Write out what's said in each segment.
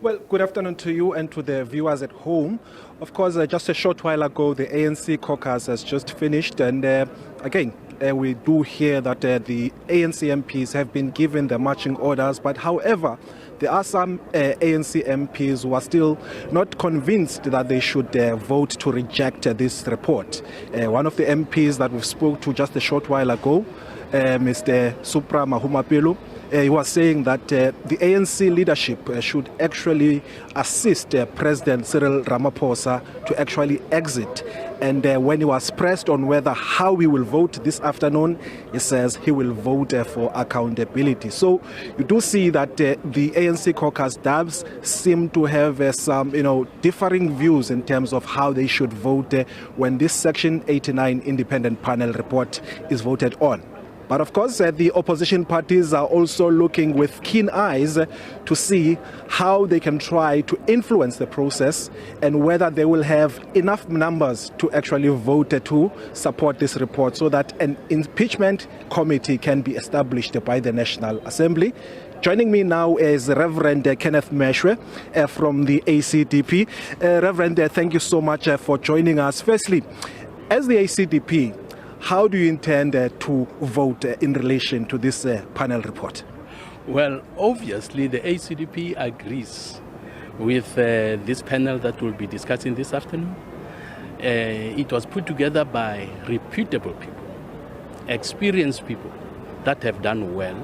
Well, good afternoon to you and to the viewers at home. Of course, just a short while ago, the ANC caucus has just finished, and again, we do hear that the ANC MPs have been given the marching orders, but however, there are some ANC MPs who are still not convinced that they should vote to reject this report. One of the MPs that we spoke to just a short while ago, Mr. Supra Mahumapelo, he was saying that the ANC leadership should actually assist President Cyril Ramaphosa to actually exit. And when he was pressed on whether how he will vote this afternoon, he says he will vote for accountability. So you do see that the ANC caucus does seem to have some, differing views in terms of how they should vote when this Section 89 independent panel report is voted on. But of course, the opposition parties are also looking with keen eyes to see how they can try to influence the process and whether they will have enough numbers to actually vote to support this report so that an impeachment committee can be established by the National Assembly. Joining me now is Reverend Kenneth Meshoe from the ACDP. Reverend, thank you so much for joining us. Firstly, as the ACDP, how do you intend to vote in relation to this panel report? Well, obviously, the ACDP agrees with this panel that we'll be discussing this afternoon. It was put together by reputable people, experienced people that have done well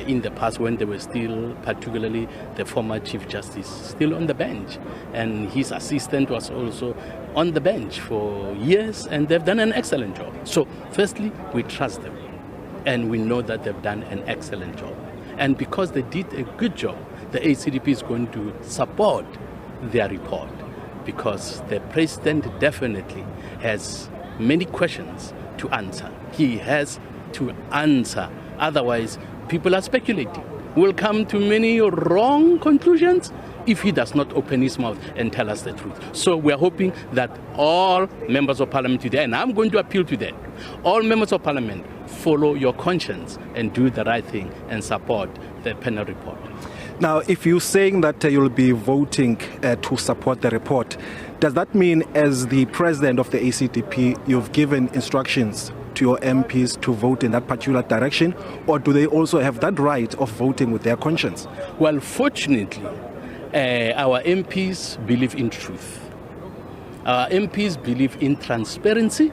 in the past when they were still, particularly the former Chief Justice, still on the bench. And his assistant was also on the bench for years, and they've done an excellent job. So, firstly, we trust them, and we know that they've done an excellent job. And because they did a good job, the ACDP is going to support their report, because the president definitely has many questions to answer. He has to answer, otherwise people are speculating. We'll come to many wrong conclusions if he does not open his mouth and tell us the truth. So we're hoping that all members of parliament today, and I'm going to appeal to them, all members of parliament, follow your conscience and do the right thing and support the panel report. Now, if you're saying that you'll be voting to support the report, does that mean as the president of the ACDP, you've given instructions to your MPs to vote in that particular direction, or do they also have that right of voting with their conscience? Well, fortunately, our MPs believe in truth. Our MPs believe in transparency.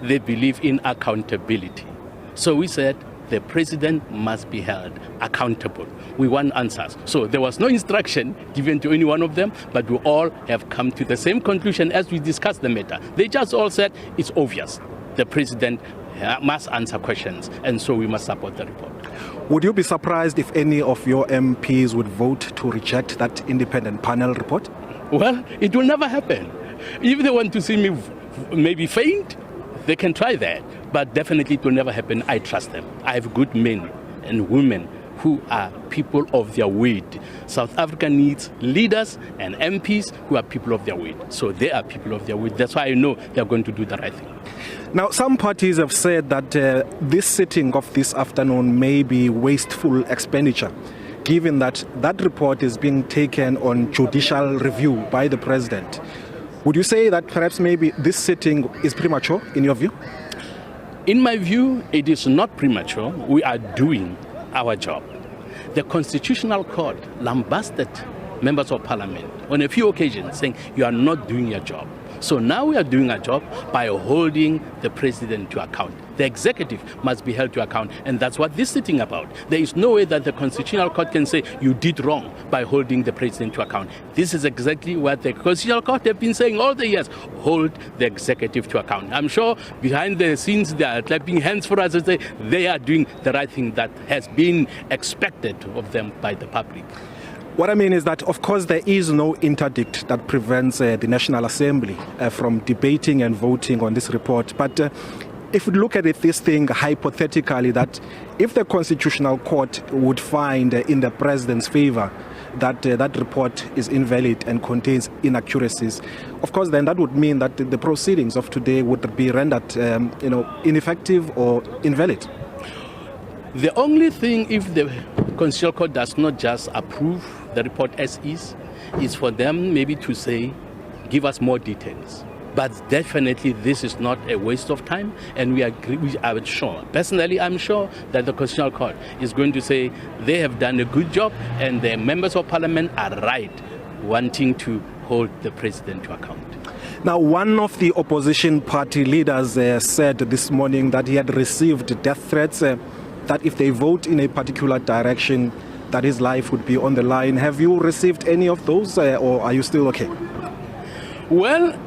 They believe in accountability. So we said the president must be held accountable. We want answers. So there was no instruction given to any one of them, but we all have come to the same conclusion as we discussed the matter. They just all said it's obvious. The president must answer questions, and so we must support the report. Would you be surprised if any of your MPs would vote to reject that independent panel report? Well, it will never happen. If they want to see me maybe faint, they can try that, but definitely it will never happen. I trust them. I have good men and women who are people of their weight. South Africa needs leaders and MPs who are people of their weight. So they are people of their weight. That's why I know they're going to do the right thing. Now, some parties have said that this sitting of this afternoon may be wasteful expenditure, given that that report is being taken on judicial review by the president. Would you say that perhaps maybe this sitting is premature in your view? In my view, it is not premature. We are doing our job. The Constitutional Court lambasted members of parliament on a few occasions saying you are not doing your job. So now we are doing our job by holding the president to account. The executive must be held to account, and that's what this is sitting about. There is no way that the Constitutional Court can say you did wrong by holding the president to account. This is exactly what the Constitutional Court have been saying all the years. Hold the executive to account. I'm sure behind the scenes they are clapping hands for us and say they are doing the right thing that has been expected of them by the public. What I mean is that, of course, there is no interdict that prevents the National Assembly from debating and voting on this report. But if we look at this thing hypothetically, that if the Constitutional Court would find in the president's favor that that report is invalid and contains inaccuracies, of course, then that would mean that the proceedings of today would be rendered ineffective or invalid. The only thing, if the Constitutional Court does not just approve the report as is for them maybe to say, give us more details. But definitely this is not a waste of time, and we agree. I'm sure, personally, I'm sure that the Constitutional Court is going to say they have done a good job, and the members of Parliament are right, wanting to hold the President to account. Now, one of the opposition party leaders said this morning that he had received death threats, that if they vote in a particular direction, that his life would be on the line. Have you received any of those, or are you still okay? Well,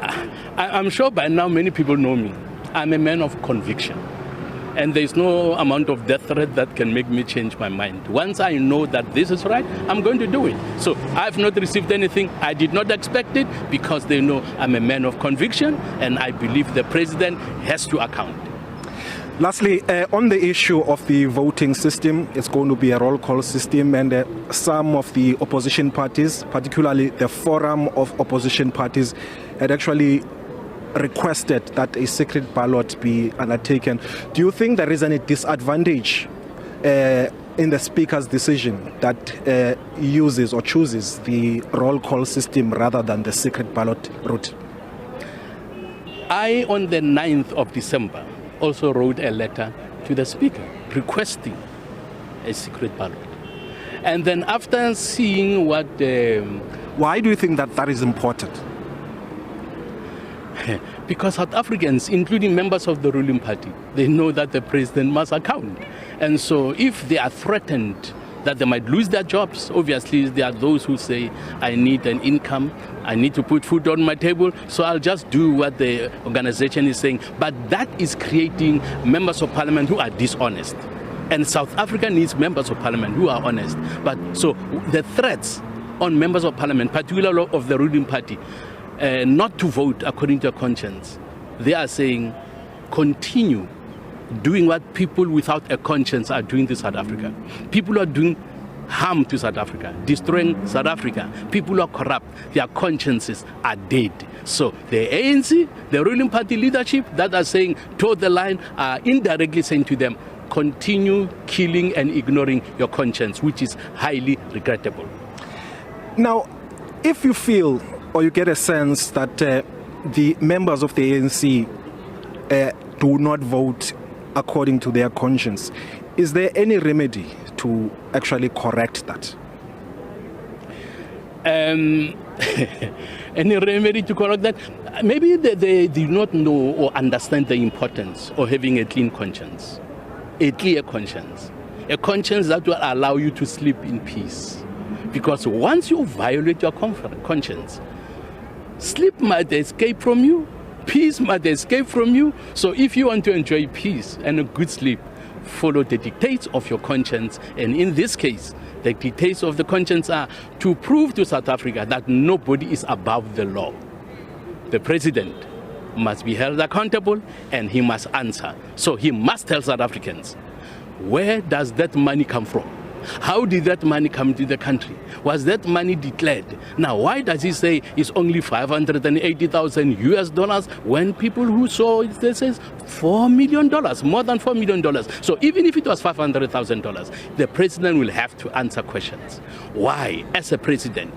I'm sure by now many people know me. I'm a man of conviction. And there's no amount of death threat that can make me change my mind. Once I know that this is right, I'm going to do it. So I've not received anything. I did not expect it, because they know I'm a man of conviction, and I believe the President has to account. Lastly, on the issue of the voting system, it's going to be a roll call system, and some of the opposition parties, particularly the Forum of Opposition Parties, had actually requested that a secret ballot be undertaken. Do you think there is any disadvantage in the Speaker's decision that uses or chooses the roll call system rather than the secret ballot route? I, on the 9th of December, also wrote a letter to the Speaker requesting a secret ballot. And then after seeing what... Why do you think that that is important? Because South Africans, including members of the ruling party, they know that the President must account. And so if they are threatened that they might lose their jobs, obviously there are those who say, I need an income, I need to put food on my table, so I'll just do what the organization is saying. But that is creating members of Parliament who are dishonest. And South Africa needs members of Parliament who are honest. But so the threats on members of Parliament, particularly of the ruling party, not to vote according to their conscience, they are saying, continue doing what people without a conscience are doing to South Africa. People are doing harm to South Africa, destroying South Africa. People are corrupt. Their consciences are dead. So the ANC, the ruling party leadership that are saying, toe the line, are indirectly saying to them, continue killing and ignoring your conscience, which is highly regrettable. Now, if you feel or you get a sense that the members of the ANC do not vote according to their conscience, is there any remedy to actually correct that? Any remedy to correct that? Maybe they do not know or understand the importance of having a clean conscience, a clear conscience, a conscience that will allow you to sleep in peace. Because once you violate your conscience, sleep might escape from you, peace might escape from you. So if you want to enjoy peace and a good sleep, follow the dictates of your conscience. And in this case, the dictates of the conscience are to prove to South Africa that nobody is above the law. The President must be held accountable, and he must answer. So he must tell South Africans, where does that money come from? How did that money come to the country? Was that money declared? Now, why does he say it's only $580,000 US when people who saw it, they says $4 million, more than $4 million. So even if it was $500,000, the president will have to answer questions. Why, as a president,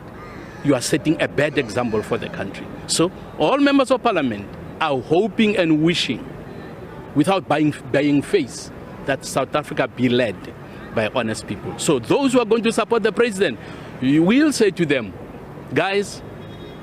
you are setting a bad example for the country? So all members of Parliament are hoping and wishing, without buying face, that South Africa be led by honest people. So those who are going to support the president, you will say to them, guys,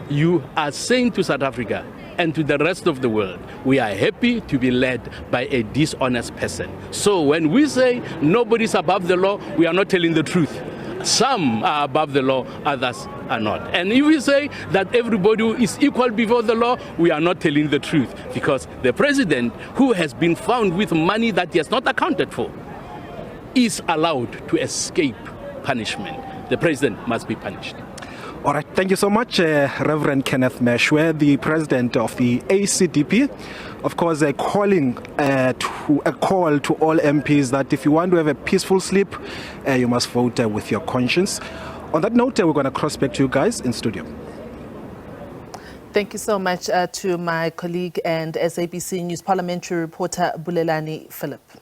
you are saying to South Africa and to the rest of the world, we are happy to be led by a dishonest person. So when we say nobody's above the law, we are not telling the truth. Some are above the law, others are not. And if we say that everybody is equal before the law, we are not telling the truth, because the president, who has been found with money that he has not accounted for, is allowed to escape punishment. The president must be punished. All right, thank you so much, Reverend Kenneth Meshoe, the president of the ACDP. Of course, calling to a call to all MPs that if you want to have a peaceful sleep, you must vote with your conscience. On that note, we're going to cross back to you guys in studio. Thank you so much to my colleague and SABC News parliamentary reporter, Bulelani Phillip.